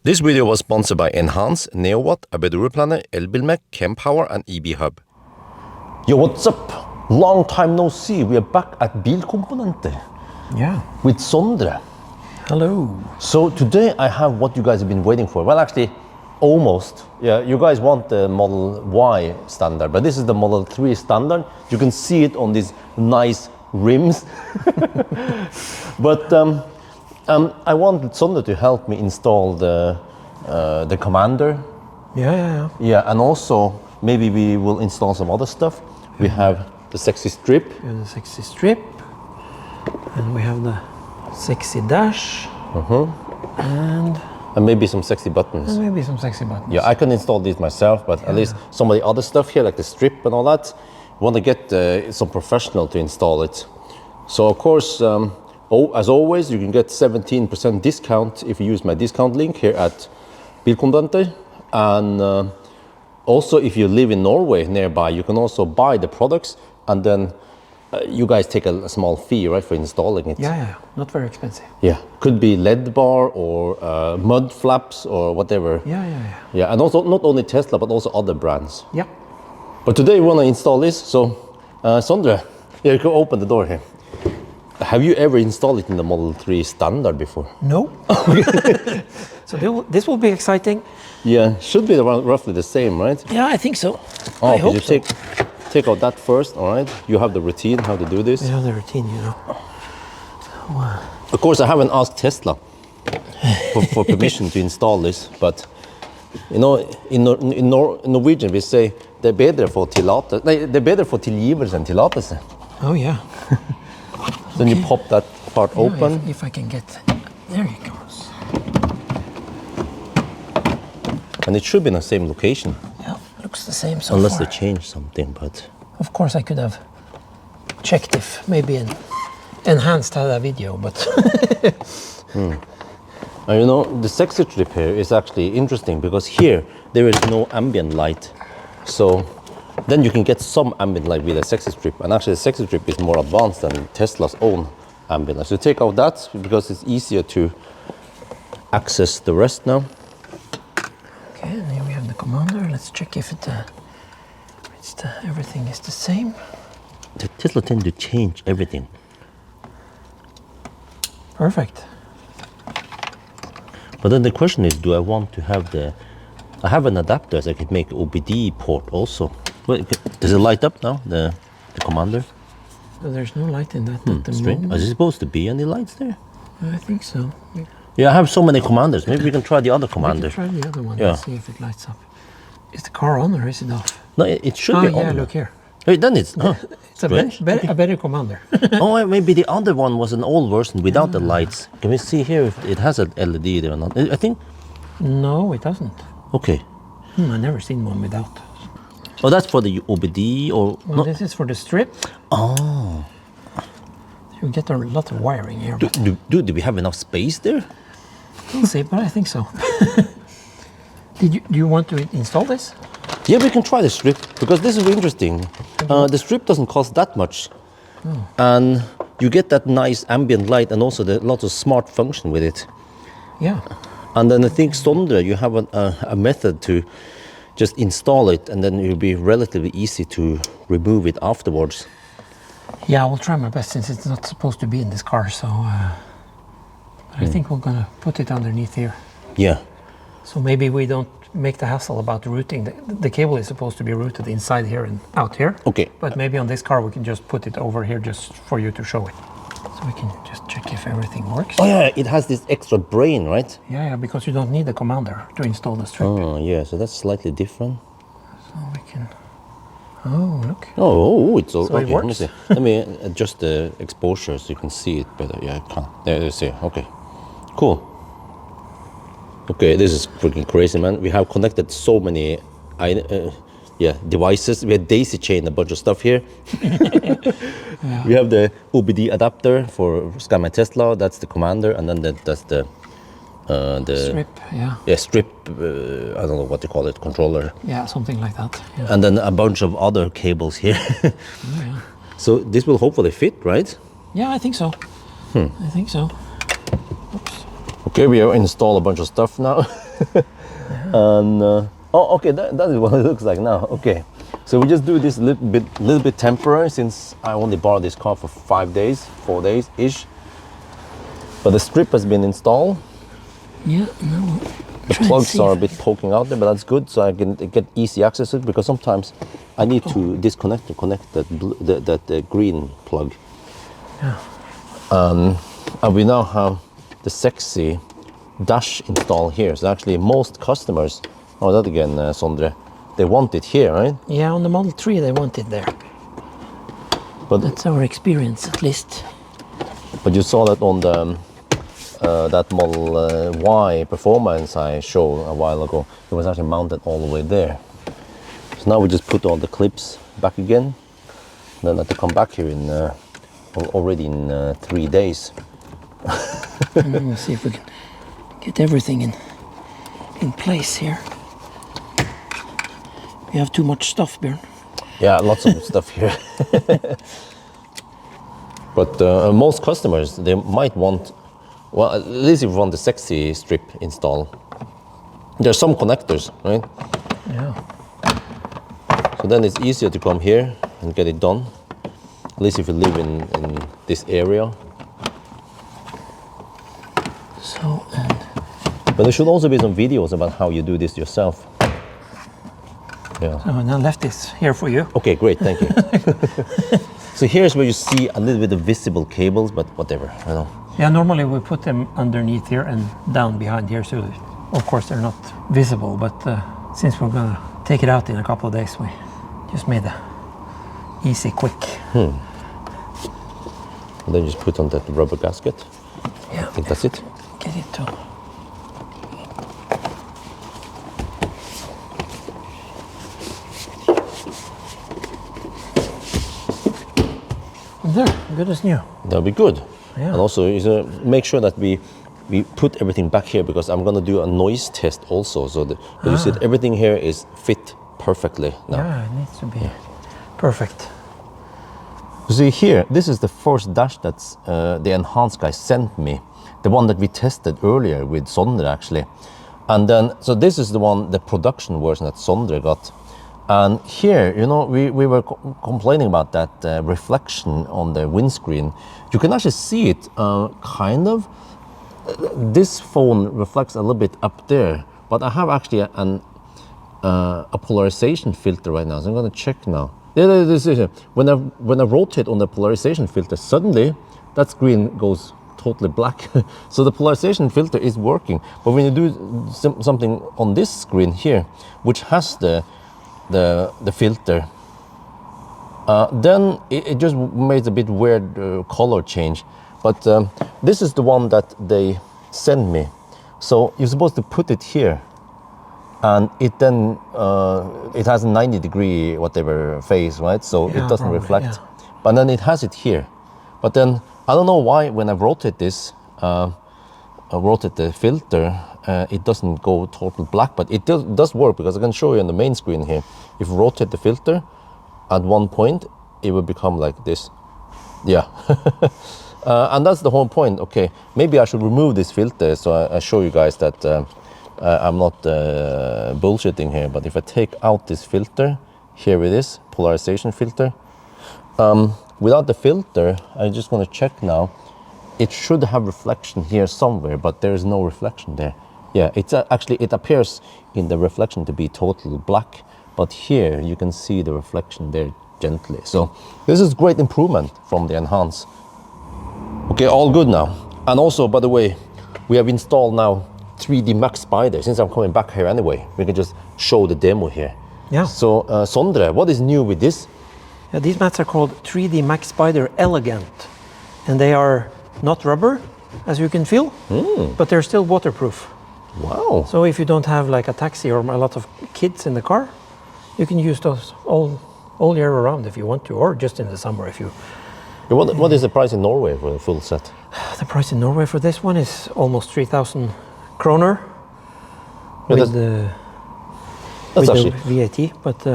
This video was sponsored by Enhance, NeoWatt, ABRP, Elbilmek, Kempower and EB Hub. Yo, what's up? Long time no see. We are back at Bilkomponenter. Yeah. With Sondre. Hello. So today I have what you guys have been waiting for. Well, actually, almost. Yeah, you guys want the Model Y standard, but this is the Model 3 standard. You can see it on these nice rims. But I wanted Sondre to help me install the Commander. Yeah. Yeah, and also maybe we will install some other stuff. We have the sexy strip. We have the sexy strip, and we have the sexy dash, and maybe some sexy buttons. Yeah, I can install these myself, but at least some of the other stuff here, like the strip and all that, want to get some professional to install it. So of course, as always, you can get 17% discount if you use my discount link here at Bilkomponenter. And also, if you live in Norway nearby, you can also buy the products, and then you guys take a small fee, right, for installing it. Yeah, not very expensive. Yeah, could be LED bar or mud flaps or whatever. Yeah. And also not only Tesla, but also other brands. Yeah. But today we want to install this, so Sondre, you can open the door here. Have you ever installed it in the Model 3 standard before? No. So this will be exciting. Yeah, should be roughly the same, right? Yeah, I think so. Oh, I hope you so. take out that first, all right? You have the routine, how to do this. We have the routine, you know. Wow. Of course, I haven't asked Tesla for permission to install this, but you know, in Norwegian we say det bedre for tillatelse. Nej, det bedre for tilgivelse enn tillatelse. Oh yeah. Then you pop that part open. If I can get, there it goes. And it should be in the same location. Yeah, looks the same so Unless far. they change something, but... Of course I could have checked if maybe an enhanced had a video, but... You know, the sexy strip here is actually interesting because here there is no ambient light. So then you can get some ambient light with a sexy strip. And actually the sexy strip is more advanced than Tesla's own ambient light. So take out that because it's easier to access the rest now. Okay, and here we have the Commander. Let's check if everything is the same. The Tesla tend to change everything. Perfect. But then the question is, do I want to have I have an adapter so I could make OBD port also. Wait, does it light up now, the Commander? So there's no light in that at the Strange. moment. Is there supposed to be any lights there? I think so. Yeah, I have so many Commanders. Maybe we can try the other Commander. We can try the other one Yeah. and see if it lights up. Is the car on or is it off? No, it should be on. Yeah, look here. Wait, then it's... It's a better Commander. Oh, maybe the other one was an old version without the lights. Can we see here if it has an LED there or not? I think... No, it doesn't. Okay. I've never seen one without. Oh, that's for the OBD or... Well, this is for the strip. Oh. You get a lot of wiring here. Do we have enough space there? We'll see, but I think so. Do you want to install this? Yeah, we can try the strip, because this is interesting. The strip doesn't cost that much. And you get that nice ambient light and also lots of smart function with it. Yeah. And then I think, Sondre, you have a method to just install it, and then it will be relatively easy to remove it afterwards. Yeah, I will try my best since it's not supposed to be in this car, so... I think we're gonna put it underneath here. Yeah. So maybe we don't make the hassle about routing. The cable is supposed to be routed inside here and out here. Okay. But maybe on this car we can just put it over here just for you to show it. So we can just check if everything works. Oh yeah, it has this extra brain, right? Yeah, because you don't need the Commander to install the strip. Oh yeah, so that's slightly different. So we can... Oh, look. Oh, it's all So okay. it works? Let me see. Let me adjust the exposure so you can see it better. Yeah, I can. There you see. Okay. Cool. Okay, this is freaking crazy, man. We have connected so many devices. We have daisy chain a bunch of stuff here. We have the OBD adapter for Scan My Tesla. That's the Commander, and then that's the strip, yeah. Yeah, strip. I don't know what you call it, controller. Yeah, something like that. Yeah. And then a bunch of other cables here. Yeah. So this will hopefully fit, right? Yeah, I think so. I think so. Oops. Okay, we have installed a bunch of stuff now. And oh, okay, that is what it looks like now. Okay, so we just do this little bit temporary, since I only borrowed this car for 5 days, 4 days ish. But the strip has been installed. Yeah, no. The plugs are a bit poking out there, but that's good, so I can get easy access to it, because sometimes I need to disconnect and connect that green plug. Yeah. And we now have the sexy dash installed here. So actually most customers, oh that again, Sondre, they want it here, right? Yeah, on the Model 3 they want it there. But that's our experience, at least. But you saw that on the that Model Y performance I showed a while ago. It was actually mounted all the way there. So now we just put all the clips back again. Then I have to come back here in already in 3 days. And then we'll see if we can get everything in place here. We have too much stuff, Bjorn. Yeah, lots of stuff here. But most customers, they might want, well, at least if you want the sexy strip install, there's some connectors, right? Yeah. So then it's easier to come here and get it done. At least if you live in this area. So, but there should also be some videos about how you do this yourself. Yeah. So now left this here for you. Okay, great, thank you. So here's where you see a little bit of visible cables, but whatever, I know. Yeah, normally we put them underneath here and down behind here, so of course they're not visible, but since we're gonna take it out in a couple of days, we just made a easy, quick. And then just put on that rubber gasket. Yeah. I think that's it. Get it to. There, good as new. That'll be good. Yeah. And also, make sure that we put everything back here, because I'm gonna do a noise test also. So that you see that everything here is fit perfectly now. Yeah, it needs to be perfect. You see here, this is the first dash that's the enhanced guy sent me. The one that we tested earlier with Sondre actually. And then, so this is the one, the production version that Sondre got. And here, you know, we were complaining about that reflection on the windscreen. You can actually see it kind of. This phone reflects a little bit up there, but I have actually a polarization filter right now, so I'm gonna check now. Yeah, this is it. When I rotate on the polarization filter, suddenly that screen goes totally black. So the polarization filter is working. But when you do something on this screen here, which has the filter, then it just made a bit weird color change. But this is the one that they send me. So you're supposed to put it here, and it then it has a 90-degree whatever phase, right? So it doesn't reflect. Yeah. But then it has it here. But then I don't know why when I rotate this, rotate the filter, it doesn't go total black, but it does work, because I can show you on the main screen here. If you rotate the filter, at one point, it will become like this. Yeah. And that's the whole point. Okay, maybe I should remove this filter, so I show you guys that I'm not bullshitting here. But if I take out this filter, here it is, polarization filter. Without the filter, I'm just going to check now. It should have reflection here somewhere, but there is no reflection there. Yeah, it's actually, it appears in the reflection to be totally black, but here you can see the reflection there gently. So this is great improvement from the Enhance. Okay, all good now. And also, by the way, we have installed now 3D Max Spider. Since I'm coming back here anyway, we can just show the demo here. Yeah. So Sondre, what is new with this? Yeah, these mats are called 3D Max Spider Elegant, and they are not rubber, as you can feel, but they're still waterproof. Wow. So if you don't have like a taxi or a lot of kids in the car, you can use those all year around if you want to, or just in the summer if you... What is the price in Norway for the full set? The price in Norway for this one is almost 3,000 kroner with the VAT, but...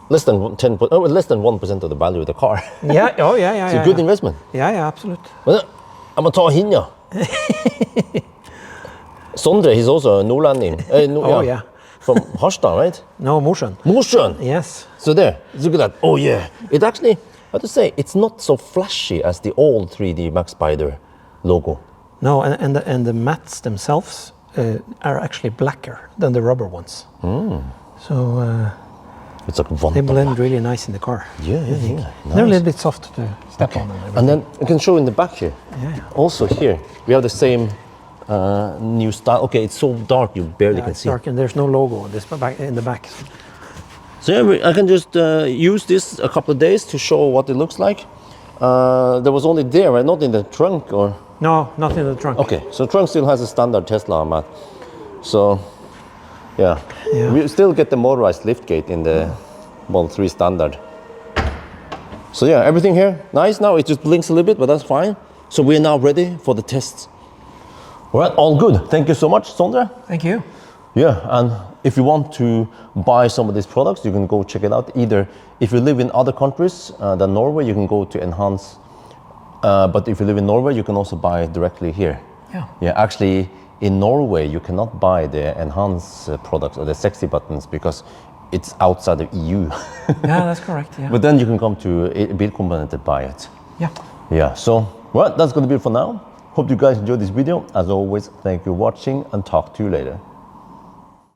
less than 1% of the value of the car. Yeah, oh yeah. It's a good investment. Yeah, absolutely. Well, I'm gonna ta hinja. Sondre, he's also a Nylanding. Oh, yeah. From Harstad, right? No, Mosjøen. Mosjøen. Yes. So there, look at that. Oh yeah, it actually, I have to say, it's not so flashy as the old 3D Max Spider logo. No, and the mats themselves are actually blacker than the rubber ones. So It's like one. they blend really nice in the car. Yeah. Nice. They're a little bit soft to step on. And then I can show in the back here. Yeah. Also here, we have the same new style. Okay, it's so dark you barely can It's see. dark and there's no logo on this in the back. So yeah, I can just use this a couple of days to show what it looks like. There was only there, right? Not in the trunk or? No, not in the trunk. Okay, so the trunk still has a standard Tesla mat. So, yeah. Yeah. We still get the motorized liftgate in the Model 3 standard. So yeah, everything here, nice. Now it just blinks a little bit, but that's fine. So we're now ready for the tests. All right, all good. Thank you so much, Sondre. Thank you. Yeah, and if you want to buy some of these products, you can go check it out. Either if you live in other countries than Norway, you can go to Enhance. But if you live in Norway, you can also buy directly here. Yeah. Yeah, actually, in Norway, you cannot buy the Enhance products or the sexy buttons because it's outside the EU. Yeah, that's correct. Yeah. But then you can come to Bilkomponenter to buy it. Yeah. Yeah, so, well, that's going to be it for now. Hope you guys enjoyed this video. As always, thank you for watching and talk to you later.